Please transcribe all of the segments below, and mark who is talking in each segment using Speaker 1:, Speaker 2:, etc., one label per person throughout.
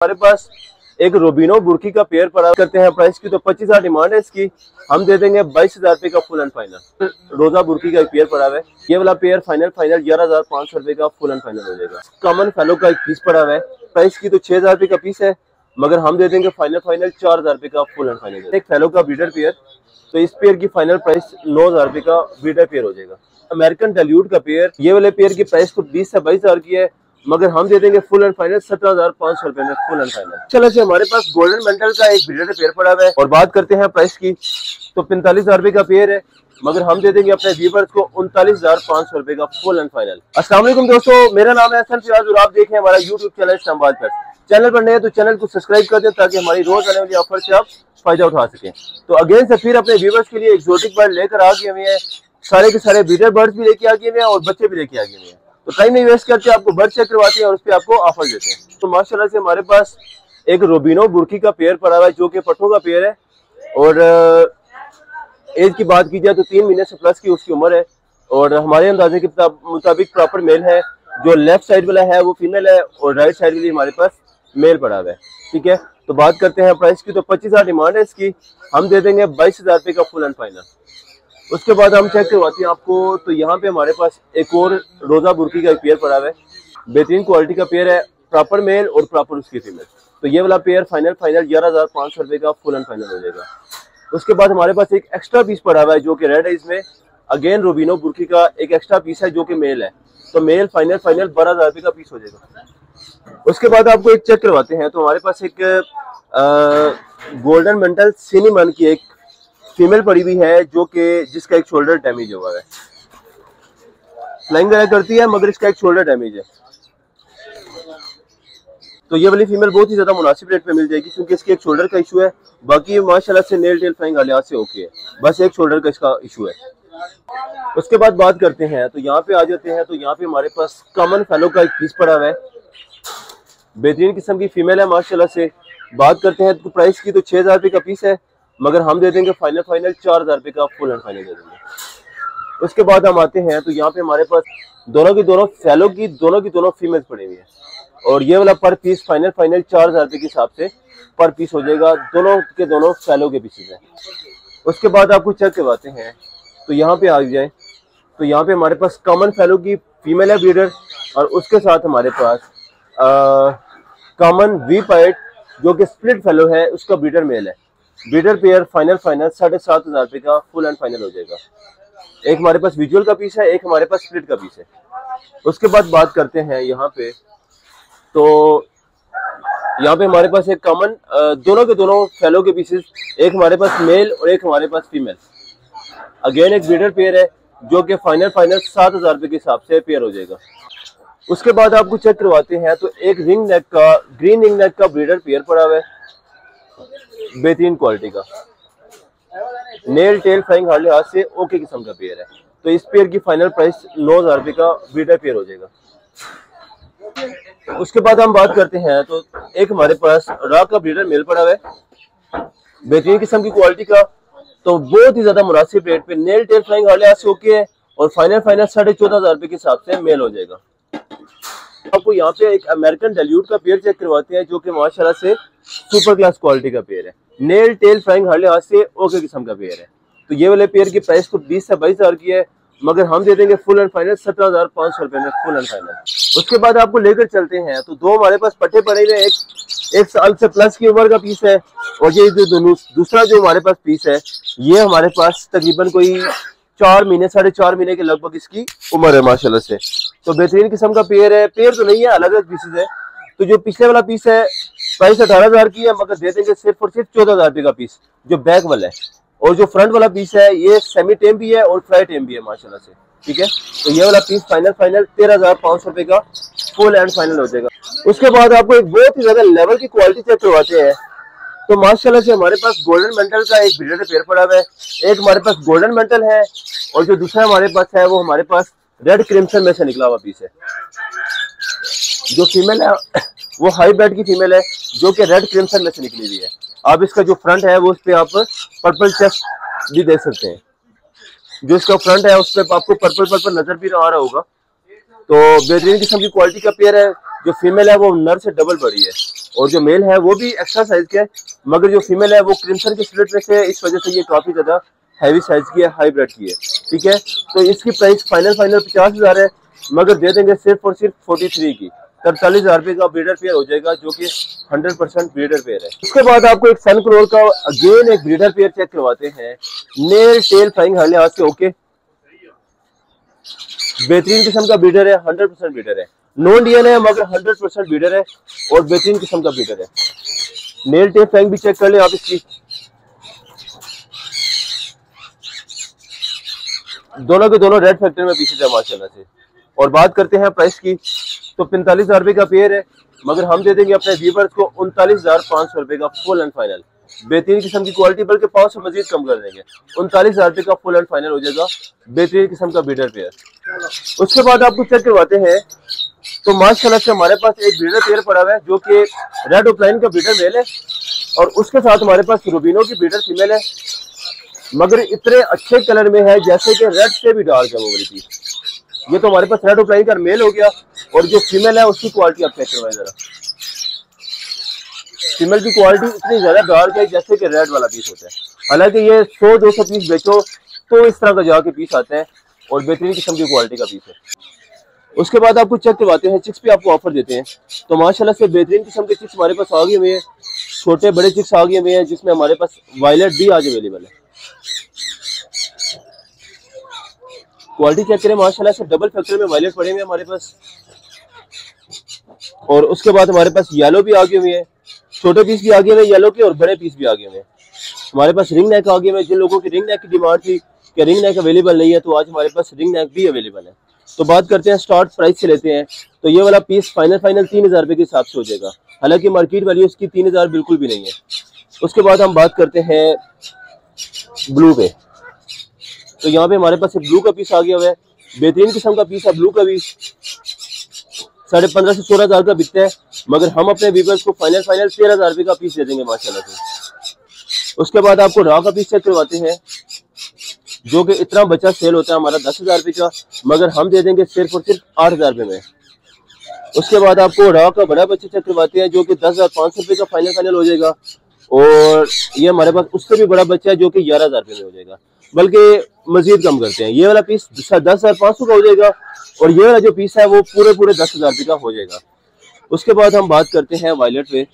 Speaker 1: हमारे पास एक रोबिनो बुर्की का पेयर पड़ा करते हैं प्राइस की, तो 25,000 डिमांड है इसकी। हम दे देंगे 22,000 रुपए का फुल एंड फाइनल। रोजा बुर्की का एक पेयर पड़ा हुआ है, ये वाला पेयर फाइनल 11,500 रुपए का फुल एंड फाइनल हो जाएगा। कॉमन फेलो का एक पीस पड़ा हुआ है, प्राइस की तो 6,000 रुपए का पीस है, मगर हम दे देंगे फाइनल 4,000 रुपए का फुल एंड फाइनल। एक फेलो का ब्रीडर पेयर, तो इस पेयर की फाइनल प्राइस 9,000 रुपए का ब्रीडर पेयर हो जाएगा। अमेरिकन डेल्यूट का पेयर, ये वाले पेयर की प्राइस को 20 से 22,000 की है, मगर हम दे देंगे फुल एंड फाइनल 17,500 रुपए में फुल एंड फाइनल। चलो से हमारे पास गोल्डन मेंटल का एक ब्रीडर पेयर पड़ा हुआ है, और बात करते हैं प्राइस की, तो 45,000 रुपए का पेयर है, मगर हम दे देंगे अपने व्यूअर्स को 39,500 रुपए का फुल एंड फाइनल। अस्सलाम वालेकुम दोस्तों, मेरा नाम है हसन फियाज और आप देख रहे हैं हमारा यूट्यूब चैनल इस्लामाबाद पर। चैनल पर नए हैं तो चैनल को सब्सक्राइब कर दें ताकि हमारी रोज आने वाली ऑफर से आप फायदा उठा सकें। तो अगेन से फिर अपने व्यूअर्स के लिए एक्सोटिक बर्ड लेकर आ गए हुए हैं, सारे के सारे ब्रीडर बर्ड्स भी लेके आ गए हुए हैं और बच्चे भी लेके आ गए हुए हैं। तो टाइम नहीं वेस्ट करते, आपको बर्ड चेक करवाते हैं और उस पर आपको ऑफर देते हैं। तो माशाल्लाह से हमारे पास एक रोबिनो बुर्की का पेयर पड़ा हुआ है, जो कि पट्टों का पेयर है, और एज की बात की जाए तो 3 महीने से प्लस की उसकी उम्र है, और हमारे अंदाजे के मुताबिक प्रॉपर मेल है। जो लेफ्ट साइड वाला है वो फीमेल है और राइट साइड वाली हमारे पास मेल पड़ा हुआ है। ठीक है, तो बात करते हैं प्राइस की, तो 25,000 डिमांड है इसकी, हम दे देंगे 22,000 रुपए का फुल एंड फाइनल। उसके बाद हम चेक करवाते हैं आपको, तो यहाँ पे हमारे पास एक और रोजा बुर्की का एक पेयर पड़ा हुआ है, बेहतरीन क्वालिटी का पेयर है, प्रॉपर मेल और प्रॉपर उसकी फीमेल। तो ये वाला पेयर फाइनल 11,500 रुपए का फुल एंड फाइनल हो जाएगा। उसके बाद हमारे पास एक एक्स्ट्रा पीस पड़ा हुआ है जो कि रेड है, इसमें अगेन रोबिनो बुर्की का एक एक्स्ट्रा पीस है जो कि मेल है, तो मेल फाइनल 12,000 रुपए का पीस हो जाएगा। उसके बाद आपको एक चेक करवाते हैं, तो हमारे पास एक गोल्डन मेंटल सिनेमन की एक फीमेल पड़ी हुई है, जो कि जिसका एक शोल्डर डैमेज हुआ है, फ्लाइंग वगैरह करती है मगर इसका एक शोल्डर डैमेज है। तो ये वाली फीमेल बहुत ही ज्यादा मुनासिब रेट पे मिल जाएगी, क्योंकि इसके एक शोल्डर का इशू है, बाकी माशाल्लाह से नेल टेल फ्लाइंग हालात से ओके है, बस एक शोल्डर का इसका इशू है। उसके बाद बात करते हैं, तो यहाँ पे आ जाते हैं, तो यहाँ पे हमारे पास कॉमन फेलो का एक पीस पड़ा हुआ है, बेहतरीन किस्म की फीमेल है माशाल्लाह से। बात करते हैं तो प्राइस की तो 6,000 रुपए का पीस है, मगर हम दे देंगे फाइनल 4,000 रुपए का फुल एंड फाइनल दे देंगे। उसके बाद हम आते हैं, तो यहाँ पे हमारे पास दोनों की दोनों फीमेल पड़ी हुई है, और ये वाला पर पीस फाइनल 4,000 रुपए के हिसाब से पर पीस हो जाएगा, दोनों के दोनों फैलो के पीसेस हैं। उसके बाद आपको चेक करवाते हैं, तो यहाँ पे आ जाए, तो यहाँ पे हमारे पास कॉमन फेलो की फीमेल है ब्रीडर, और उसके साथ हमारे पास कॉमन वी पाइट जो कि स्प्लिट फेलो है, उसका ब्रीडर मेल है। ब्रीडर पेयर फाइनल 7,500 रुपए का फुल एंड फाइनल हो जाएगा। एक हमारे पास विजुअल का पीस है, एक हमारे पास स्प्लिट का पीस है। उसके बाद बात करते हैं यहाँ पे, तो यहाँ पे हमारे पास एक कॉमन दोनों के दोनों फेलो के पीसेस, एक हमारे पास मेल और एक हमारे पास फीमेल, अगेन एक ब्रीडर पेयर है जो कि फाइनल 7,000 रुपए के हिसाब से पेयर हो जाएगा। उसके बाद आपको चेक करवाते हैं, तो एक ग्रीन रिंग नेक का ब्रीडर पेयर पड़ा हुआ है, बेहतरीन क्वालिटी का, नेल टेल फ्लाइंग हार्डली हाथ से ओके किस्म का पेयर है। तो इस पेयर की फाइनल प्राइस 9,000 रुपए का ब्रीडर पेयर हो जाएगा। उसके बाद हम बात करते हैं, तो एक हमारे पास रॉ का ब्रीडर मेल पड़ा हुआ है, बेहतरीन किस्म की क्वालिटी का, तो बहुत ही ज्यादा मुनासिब रेट पे, नेल टेल फ्लाइंग हार्डली हाथ से ओके है, और फाइनल 14,500 रुपए के हिसाब से मेल हो जाएगा। आपको यहाँ पे एक अमेरिकन डेल्यूट का पेयर चेक करवाते हैं, जो कि माशाल्लाह से सुपर क्लास क्वालिटी का पेयर है, नेल टेल फ्लाइंग हार्डली हाथ से ओके किस्म का पेयर है। तो ये वाले पेयर की प्राइस को 20 से 22,000 की है, मगर हम दे देंगे फुल एंड फाइनल 17,500 रुपए में फुल एंड फाइनल। उसके बाद आपको लेकर चलते हैं, तो दो हमारे पास पट्टे पड़े हुए, एक साल से प्लस की उम्र का पीस है, और ये जो दूसरा जो हमारे पास पीस है, ये हमारे पास तकरीबन कोई 4.5 महीने के लगभग इसकी उम्र है माशाल्लाह से। तो बेहतरीन किस्म का पेयर है, पेयर तो नहीं है, अलग अलग पीसेज है। तो जो पिछले वाला पीस है प्राइस 18,000 की है, मगर दे देंगे सिर्फ और सिर्फ 14,000 रुपए का पीस, जो बैक वाला है। और जो फ्रंट वाला पीस है, ये सेमी टेम भी है और फ्लाई टेम भी है माशाल्लाह से। ठीक है, तो ये वाला पीस फाइनल 13,500 रुपए का फुल एंड फाइनल हो जाएगा। उसके बाद आपको एक बहुत ही ज्यादा लेवल की क्वालिटी चेक करवाते हैं, तो माशाल्लाह से हमारे पास गोल्डन मेंटल का एक ब्रीडर पेयर पड़ा हुआ है, एक हमारे पास गोल्डन मेंटल है, और जो दूसरा हमारे पास है वो हमारे पास रेड क्रिम्सन में से निकला हुआ पीस है। जो फीमेल है वो हाई ब्लड की फीमेल है, जो कि रेड क्रिम्सन में से निकली हुई है। आप इसका जो फ्रंट है वो उस पे आप पर्पल चेस्ट भी देख सकते हैं, जो इसका फ्रंट है उस पर आपको पर्पल नजर भी आ रहा होगा। तो बेहतरीन किस्म की क्वालिटी का पेयर है। जो फीमेल है वो नर से डबल बड़ी है और जो मेल है वो भी एक्स्ट्रा साइज के है, मगर जो फीमेल है वो क्रिम्सन के स्प्लिट में से, इस वजह से ये काफी ज्यादा हैवी साइज की है, हाई ब्रेड की है। ठीक है, तो इसकी प्राइस फाइनल 50,000 है, मगर दे देंगे सिर्फ और सिर्फ 43 की। 43,000 रुपए का ब्रीडर पेयर हो जाएगा, जो कि 100% ब्रीडर पेयर है। उसके बाद आपको एक सन करोल का अगेन एक ब्रीडर पेयर चेक करवाते हैं। नेल टेल फ्लाइंग हर लिहाज से ओके, बेहतरीन किस्म का ब्रीडर है, 100% ब्रीडर है। नॉन डीएन है मगर 100% ब्रीडर है और बेहतरीन किस्म का ब्रीडर है। नेल टेल फ्लाइंग भी चेक कर ले आप इसकी। दोनों के दोनों रेड फैक्टर में पीछे है माशाल्लाह से। और बात करते हैं प्राइस की, तो 45,000 रुपए का पेयर है, मगर हम दे देंगे अपने व्यूअर्स को 39,500 रुपए का फुल एंड फाइनल। बेहतरीन किस्म की क्वालिटी, बल्कि 500 मजीद कम कर देंगे। 39,000 रुपए का फुल एंड फाइनल हो जाएगा, बेहतरीन किस्म का ब्रीडर पेयर। उसके बाद आपको चेक करवाते हैं, तो माशाल्लाह से हमारे पास एक ब्रीडर पेयर पड़ा हुआ है जो कि रेड ऑफलाइन का ब्रीडर मेल है और उसके साथ हमारे पास रूबिनो की ब्रीडर फीमेल है, मगर इतने अच्छे कलर में है जैसे कि रेड से भी डार्क है वो वाली पीस। ये तो हमारे पास रेड ऑफलाइन का मेल हो गया और जो फीमेल है उसकी क्वालिटी आप चेक करवाएं जरा। फीमेल की क्वालिटी इतनी ज्यादा डार्क है जैसे कि रेड वाला पीस होता है। हालांकि ये 100-200 पीस बेचो तो इस तरह का जाके पीस आते हैं और बेहतरीन किस्म की क्वालिटी का पीस है। उसके बाद आपको चेक करवाते हैं, चिक्स पे आपको ऑफर देते हैं। तो माशाल्लाह से बेहतरीन किस्म के चिक्स हमारे पास आ गए हुए हैं, छोटे बड़े चिक्स आ गए हुए हैं, जिसमें हमारे पास वायलेट भी आज अवेलेबल है। क्वालिटी चेक करें, माशाल्लाह से डबल फैक्टर में वायलेट पड़े हुए हैं हमारे पास। और उसके बाद हमारे पास येलो भी आ गए हुए हैं, छोटे पीस भी आ गए हुए हैं येलो के और बड़े पीस भी आ गए हुए हैं। हमारे पास रिंग नेक आ गए हुए हैं, जिन लोगों की रिंग नेक की डिमांड थी कि रिंग नेक अवेलेबल नहीं है, तो आज हमारे पास रिंग नेक भी अवेलेबल है। तो बात करते हैं, स्टार्ट प्राइस से लेते हैं। तो ये वाला पीस फाइनल 3,000 रुपए के हिसाब से हो जाएगा, हालांकि मार्केट वैल्यू इसकी 3,000 बिल्कुल भी नहीं है। उसके बाद हम बात करते हैं ब्लू पे। तो यहाँ पे हमारे पास एक ब्लू का पीस आ गया हुआ है, बेहतरीन किस्म का पीस है ब्लू का भी। 15,500 से 16,000 का बिकता है, मगर हम अपने व्यूअर्स को फाइनल 13,000 रुपए का पीस दे देंगे माशाल्लाह से। उसके बाद आपको रॉ का पीस चेक करवाते हैं, जो कि इतना बच्चा सेल होता है हमारा 10,000 रुपए का, मगर हम दे देंगे सिर्फ और सिर्फ 8,000 रुपए में। उसके बाद आपको रॉ का बड़ा बच्चा चेक करवाते हैं, जो कि 10,500 रुपए का फाइनल हो जाएगा। और ये हमारे पास उससे भी बड़ा बच्चा है जो कि 11,000 रुपए में हो जाएगा, बल्कि मजीद कम करते हैं। ये वाला पीस 10,500 का हो जाएगा और ये वाला जो पीस है वो पूरे 10,000 रुपए का हो जाएगा। उसके बाद हम बात करते हैं वायलेट पे।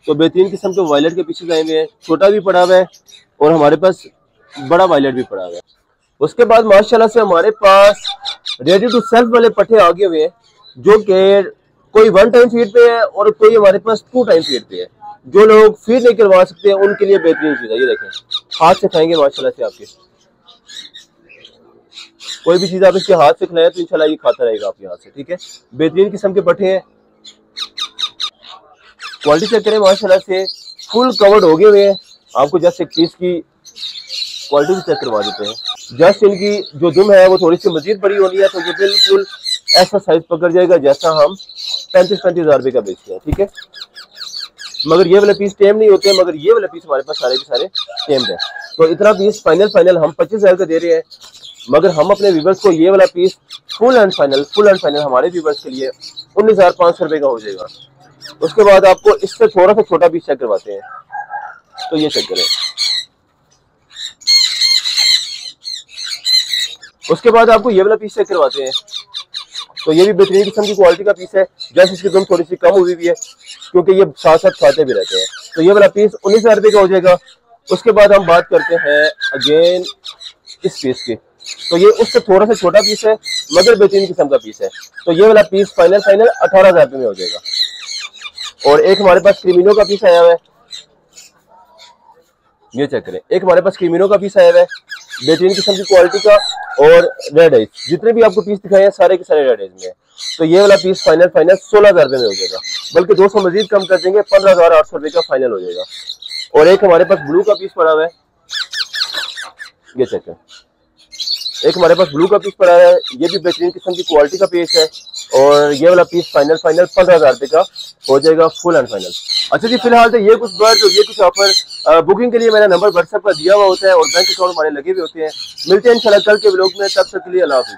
Speaker 1: तो बेहतरीन किस्म के वायलेट के पीछे आए हुए हैं, छोटा भी पड़ा हुआ है और हमारे पास बड़ा वायलेट भी पड़ा हुआ है। उसके बाद माशाल्लाह से हमारे पास रेडी टू सेल्फ वाले पट्टे आ गए हुए हैं, जो कि कोई 1 टाइम फीड पे है और कोई हमारे पास 2 टाइम फीड पे है। जो लोग फीड नहीं करवा सकते हैं उनके लिए बेहतरीन चीज है। ये देखें, हाथ से खाएंगे माशाल्लाह से, आपके कोई भी चीज आप इसके हाथ से खिलाएं तो इंशाल्लाह ये खाता रहेगा आपके हाथ से। ठीक है, बेहतरीन किस्म के पट्टे हैं। क्वालिटी चेक करें, माशाल्लाह से फुल कवर्ड हो गए हुए हैं। आपको जस्ट एक पीस की क्वालिटी भी चेक करवा देते हैं। जस्ट इनकी जो दुम है वो थोड़ी सी मजीद बड़ी होनी है, तो ये बिल्कुल ऐसा साइज पकड़ जाएगा जैसा हम 35,000 रुपए का बेचते हैं। ठीक है, मगर ये वाले पीस टेम नहीं होते हैं, मगर ये वाले पीस हमारे पास सारे के सारे टेम्ड है। तो इतना पीस फाइनल हम 25,000 का दे रहे हैं, मगर हम अपने व्यूअर्स को ये वाला पीस फुल एंड फाइनल हमारे व्यूअर्स के लिए 19,500 रुपए का हो जाएगा। उसके बाद आपको इससे थोड़ा सा छोटा पीस चेक करवाते हैं, तो ये चेक करें। उसके बाद आपको ये वाला पीस चेक करवाते हैं, तो ये भी बेहतरीन किस्म की क्वालिटी का पीस है। जैसे इसकी दुम थोड़ी सी कम हुई भी है क्योंकि ये साथ साथ खाते भी रहते हैं। तो ये वाला पीस 19,000 रुपए का हो जाएगा। उसके बाद हम बात करते हैं अगेन इस पीस की। तो ये उससे थोड़ा सा छोटा पीस है मगर बेहतरीन किस्म का पीस है। तो ये वाला पीस फाइनल 18,000 रुपए में हो जाएगा। और एक हमारे पास क्रीमिनो का पीस आया हुआ है, ये चेक करें। एक हमारे पास क्रीमिनो का पीस आया हुआ है, बेहतरीन किस्म की क्वालिटी का और रेड आइज। जितने भी आपको पीस दिखाए हैं सारे के सारे रेड आइज में है। तो ये वाला पीस फाइनल 16,000 रुपए में हो जाएगा, बल्कि 200 मजीद कम कर देंगे, 15,800 रुपए का फाइनल हो जाएगा। और एक हमारे पास ब्लू का पीस पड़ा हुआ है, ये चेक करें। एक हमारे पास ब्लू का पीस पड़ा है, ये भी बेहतरीन किस्म की क्वालिटी का पीस है। और ये वाला पीस फाइनल 15,000 रुपए का हो जाएगा फुल एंड फाइनल। अच्छा जी, फिलहाल तो ये कुछ बर्ड और ये कुछ ऑफर बुकिंग के लिए मेरा नंबर व्हाट्सएप पर दिया हुआ होता है और बैंक अकाउंट हमारे लगे हुए होते हैं। मिलते हैं इंशाल्लाह कल के व्लॉग में, तब तक के लिए अल्लाह हाफिज़।